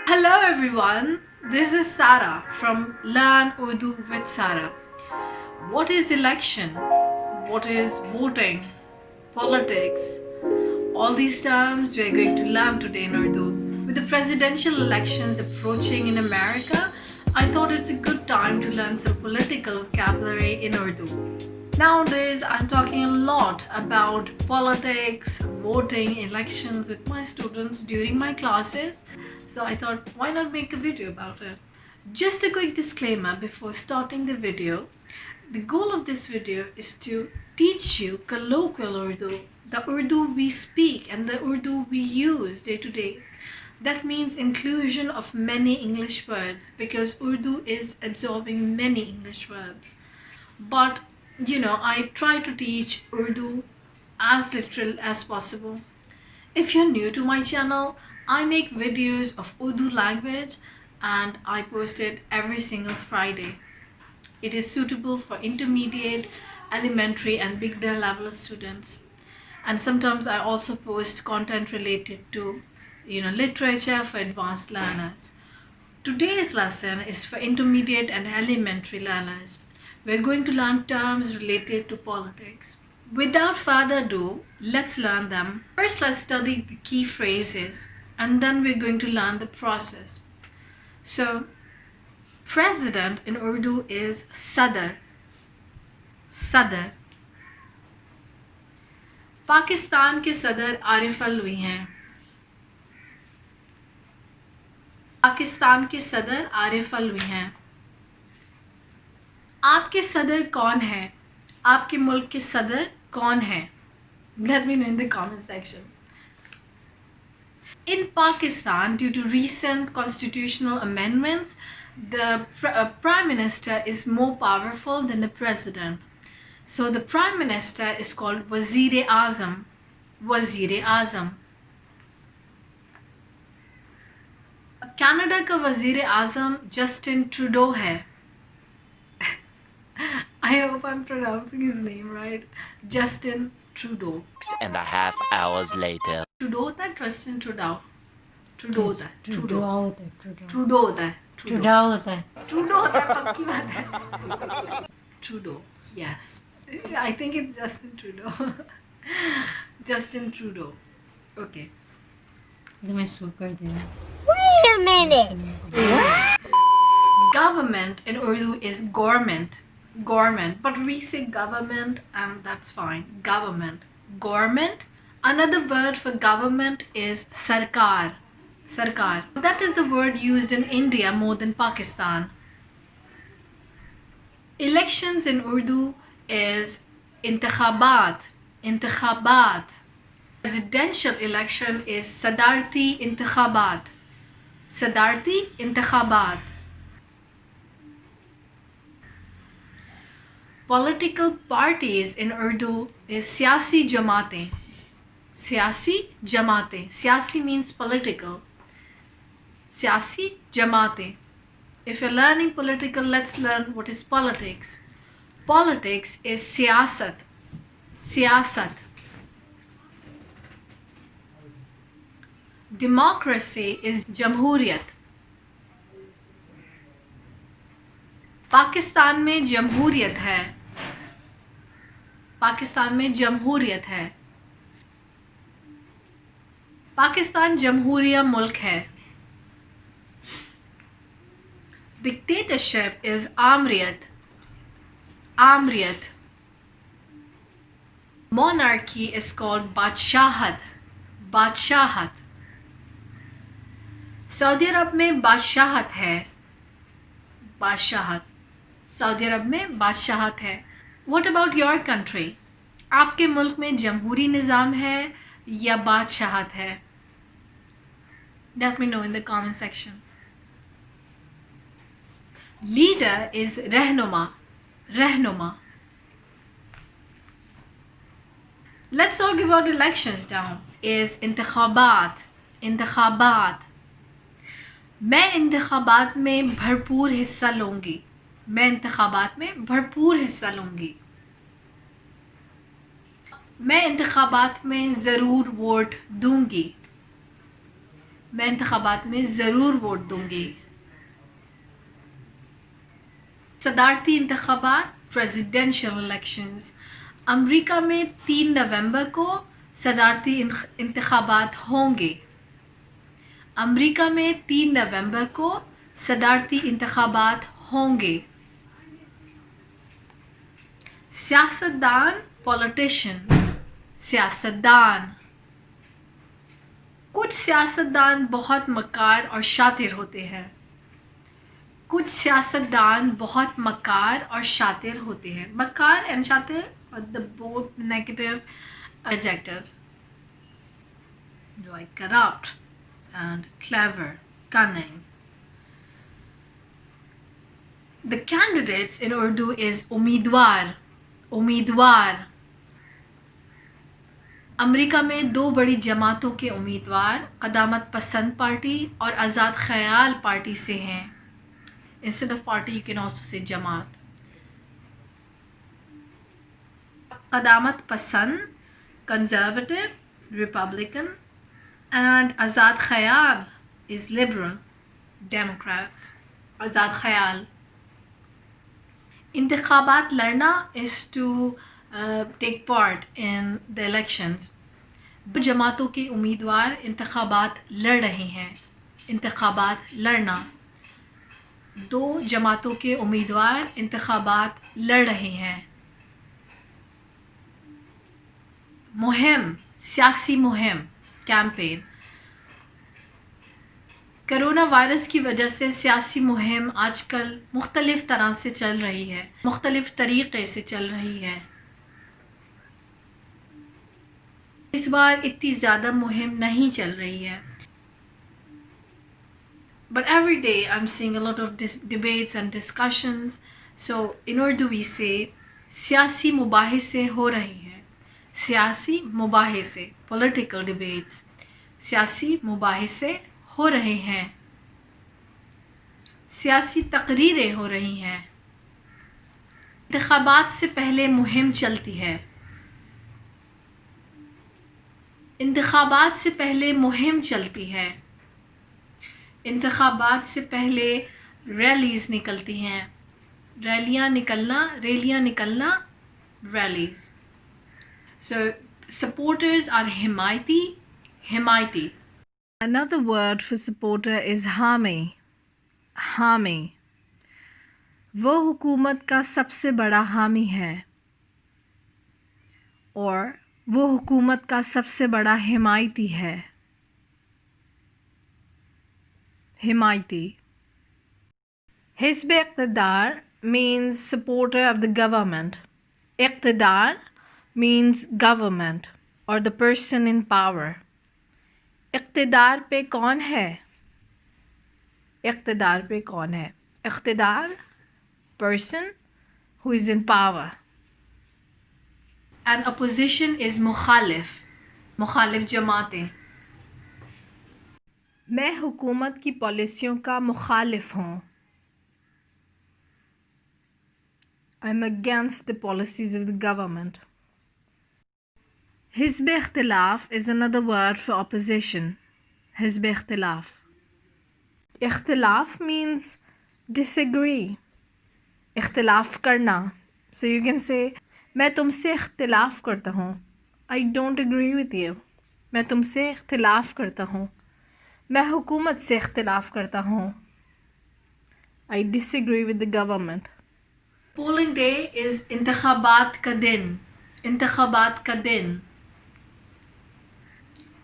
Hello everyone, this is Sara from Learn Urdu with Sara. What is election? What is voting? Politics? All these terms we are going to learn today in Urdu. With the presidential elections approaching in America, I thought it's a good time to learn some political vocabulary in Urdu. Nowadays, I'm talking a lot about politics, voting, elections with my students during my classes. So I thought, why not make a video about it? Just a quick disclaimer before starting the video. The goal of this video is to teach you colloquial Urdu, the Urdu we speak and the Urdu we use day to day. That means inclusion of many English words because Urdu is absorbing many English verbs. But I try to teach Urdu as literal as possible. If you're new to my channel, I make videos of Urdu language and I post it every single Friday. It is suitable for intermediate, elementary and beginner level students. And sometimes I also post content related to literature for advanced learners. Today's lesson is for intermediate and elementary learners. We're going to learn terms related to politics. Without further ado, let's learn them. First, let's study the key phrases and then we're going to learn the process. So, president in Urdu is Sadr. Sadr. Pakistan के सदर आरिफ अलवी हैं. पाकिस्तान के सदर आरिफ अलवी हैं. आपके सदर कौन है? आपके मुल्क के सदर कौन है? Let me know in the comment section. In Pakistan, due to recent constitutional amendments, the Prime Minister is more powerful than the President. So the Prime Minister is called Wazir-e-Azam. Wazir-e-Azam. Canada का वज़ीर-ए-आज़म Justin Trudeau है. I hope I'm pronouncing his name right. Justin Trudeau. 6.5 hours later. Trudeau होता है Justin Trudeau. Trudeau होता है. Trudeau होता है. Trudeau होता है. Trudeau होता है. Trudeau होता है पक्की बात है. Trudeau. Yes. I think it's Justin Trudeau. Justin Trudeau. Okay. तो मैं सो कर दिया. Wait a minute. Government in Urdu is government. Government, but we say government and that's fine. Government. Government. Another word for government is sarkar. Sarkar. That is the word used in India more than Pakistan. Elections in Urdu is intikhabat. Intikhabat. Presidential election is sadarti intikhabat. Sadarti intikhabat. Political parties in Urdu is siyasi jamaate. Siyasi jamaate. Siyasi means political. Siyasi jamaate. If you're learning political, let's learn what is politics. Politics is siyasat. Siyasat. Democracy is jamhuriyat. Pakistan में जमहूरियत है. पाकिस्तान में जमहूरियत है. पाकिस्तान जमहूरिया मुल्क है. Dictatorship is आमरियत. आमरियत. Monarchy is called बादशाहत. बादशाहत. सऊदी अरब में बादशाहत है. बादशाहत. सऊदी अरब में बादशाहत है. What about your country? आपके मुल्क में जमहूरी निज़ाम है या बादशाहत है? Let me know in the comment section. Leader is रहनुमा. रहनुमा. Let's talk about elections now. Is इंतखाबात. इंतखाबात. मैं इंतखाबात में भरपूर हिस्सा लूँगी. मैं इंतखाबात में भरपूर हिस्सा लूँगी. मैं इंतखाबात में ज़रूर वोट दूँगी. मैं इंतखाबात में ज़रूर वोट दूंगी। सदारती इंतखाबात, प्रेसिडेंशियल इलेक्शंस। अमेरिका में 3 नवंबर को सदारती इंतखाबात होंगे। अमेरिका में 3 नवंबर को सदारती इंतखाबात होंगे। सियासतदान, पॉलिटिशियन, सियासतदान। कुछ सियासतदान बहुत मक्कार और शातिर होते हैं। कुछ सियासतदान बहुत मक्कार और शातिर होते हैं। मक्कार एंड शातिर are the both negative adjectives like corrupt and clever, cunning. The candidates in Urdu is उम्मीदवार, उम्मीदवार। अमेरिका में 2 बड़ी जमातों के उम्मीदवार क़दामत पसंद पार्टी और आज़ाद ख़याल पार्टी से हैं। Instead of party you can also say जमात। क़दामत पसंद, conservative, Republican, and आज़ाद ख़याल is liberal, Democrats। आज़ाद ख़याल। इंतखाबात लड़ना is to take part in the elections। 2 जमातों के उम्मीदवार इंतखाबात लड़ रहे हैं। इंतखाबात लड़ना। 2 जमातों के उम्मीदवार इंतखाबात लड़ रहे हैं। मुहिम, सियासी मुहिम, कैंपेन। कोरोना वायरस की वजह से सियासी मुहिम आजकल मुख्तलिफ तरह से चल रही है, मुख्तलिफ तरीक़े से चल रही है। इस बार इतनी ज़्यादा मुहिम नहीं चल रही है। But every day I'm seeing a lot of debates and discussions. So in Urdu we say सियासी मुबाहिसे हो रहे हैं। सियासी मुबाहिसे, political debates, सियासी मुबाहिसे हो रहे हैं। सियासी तकरीरें हो रही हैं। इंतखाबात से पहले मुहिम चलती है। इंतखाबात से पहले मुहिम चलती है। इंतखाबात से पहले रैलीज़ निकलती हैं। रैलियाँ निकलना, रैलियाँ निकलना, rallies. So supporters are himayati, himayati. Another word for supporter is हामी, हामी। वो हुकूमत का सबसे बड़ा हामी है और वो हुकूमत का सबसे बड़ा हिमायती है। हिमायती। Hizb इक़्तिदार means supporter of the government. इक़्तिदार means government or the person in power. इक़्तिदार पे कौन है? इक़्तिदार पे कौन है? इक़्तिदार, person who is in power. And opposition is मुखालिफ, मुखालिफ जमातें। मैं हुकूमत की पॉलिसियों का मुखालिफ हूँ। I'm against the policies of the government. Hizb इख्तिलाफ is another word for opposition. Hizb इख्तिलाफ। इख्तिलाफ means disagree. इख्तिलाफ करना. So you can say मैं तुमसे इख्तिलाफ करता हूँ। I don't agree with you. मैं तुमसे इख्तिलाफ करता हूँ। मैं हुकूमत से इख्तिलाफ करता हूँ। I disagree with the government. Polling day is इंतखाबात का दिन। इंतखाबात का दिन।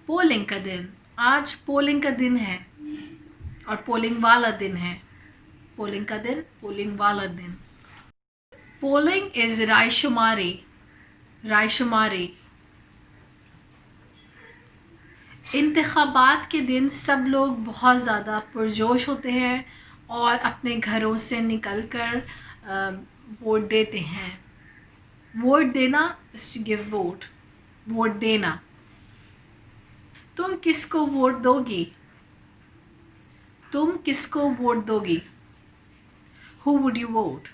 पोलिंग का दिन। आज पोलिंग का दिन है और पोलिंग वाला दिन है। पोलिंग का दिन, पोलिंग वाला दिन। पोलिंग इज रायशुमारी, रायशुमारी। इंतखाबात के दिन सब लोग बहुत ज़्यादा पुरजोश होते हैं और अपने घरों से निकलकर वोट देते हैं। वोट देना is to give vote. Vote देना। तुम किसको वोट दोगी? तुम किसको वोट दोगी? Who would you vote?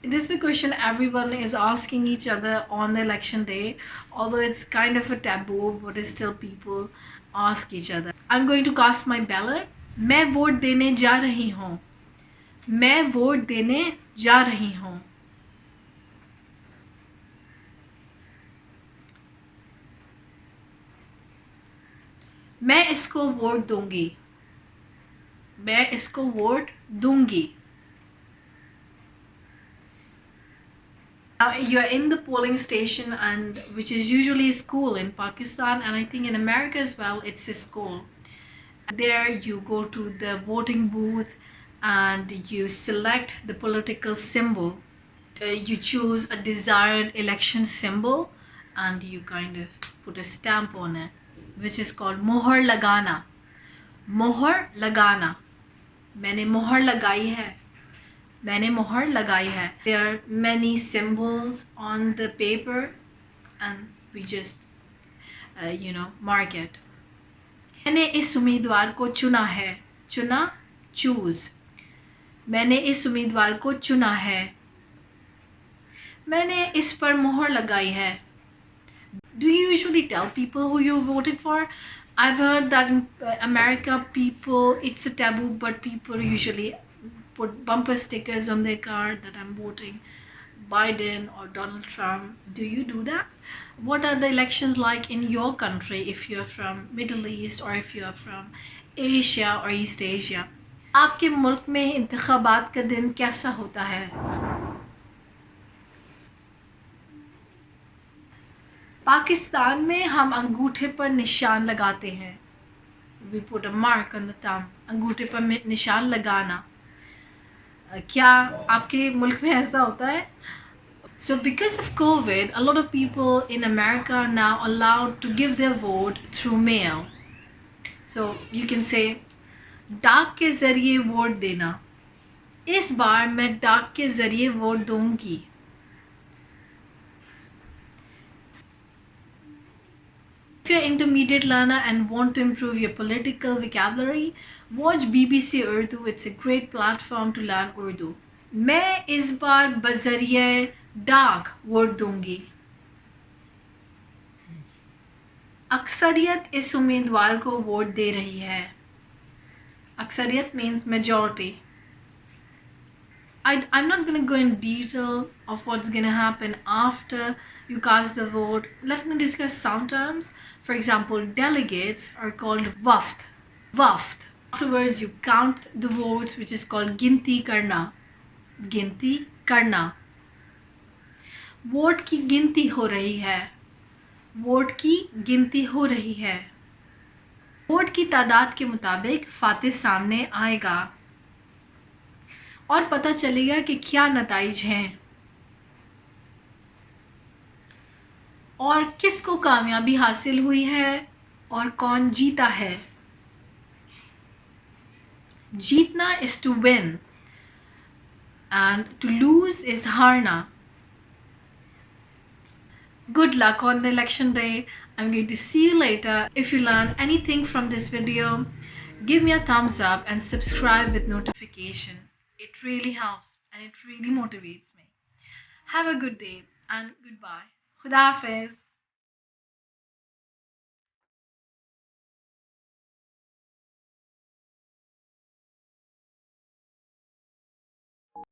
This is a question everyone is asking each other on the election day, although it's kind of a taboo, but it's still people ask each other. I'm going to cast my ballot. मैं vote देने जा रही हूँ. मैं vote देने जा रही हूँ. मैं इसको वोट दूंगी. मैं इसको वोट दूंगी. You're in the polling station, and which is usually a school in Pakistan, and I think in America as well, it's a school. There you go to the voting booth and you select the political symbol. You choose a desired election symbol and you kind of put a stamp on it, which is called mohar lagana. Mohar lagana. मैंने मोहर लगाई है. मैंने मोहर लगाई है. There are many symbols on the paper and we just mark it. मैंने इस उम्मीदवार को चुना है. चुना, choose. मैंने इस उम्मीदवार को चुना है. मैंने इस पर मोहर लगाई है. Do you usually tell people who you voted for? I've heard that in America, it's a taboo, but people usually put bumper stickers on their car that I'm voting Biden or Donald Trump. Do you do that? What are the elections like in your country if you're from Middle East or if you're from Asia or East Asia? आपके मुल्क में इंतखाबात का दिन कैसा होता है? पाकिस्तान में हम अंगूठे पर निशान लगाते हैं. We put a mark on the thumb. अंगूठे पर निशान लगाना. क्या आपके मुल्क में ऐसा होता है? So because of COVID, a lot of people in America are now allowed to give their vote through mail. So you can say, डाक के ज़रिए वोट देना. इस बार मैं डाक के ज़रिए वोट दूंगी. If you're an intermediate learner and want to improve your political vocabulary, watch BBC Urdu. It's a great platform to learn Urdu. मैं इस बार बज़रिए डाक वोट दूंगी. अक्सरियत इस उम्मीदवार को वोट दे रही है. अक्सरियत means majority. I'm not going to go in detail of what's going to happen after you cast the vote. Let me discuss some terms. For example, delegates are called waft. Waft. Afterwards, you count the votes, which is called ginti karna. Ginti karna. Vote की गिनती हो रही है. Vote की गिनती हो रही है. वोट की तादाद के मुताबिक फातिह सामने आएगा और पता चलेगा कि क्या नताइज हैं और किसको कामयाबी हासिल हुई है और कौन जीता है. जीतना is to win and to lose is हारना. Good luck on the election day. I'm going to see you later. If you learned anything from this video, give me a thumbs up and subscribe with notification. It really helps and it really motivates me. Have a good day and goodbye. Khuda Hafiz.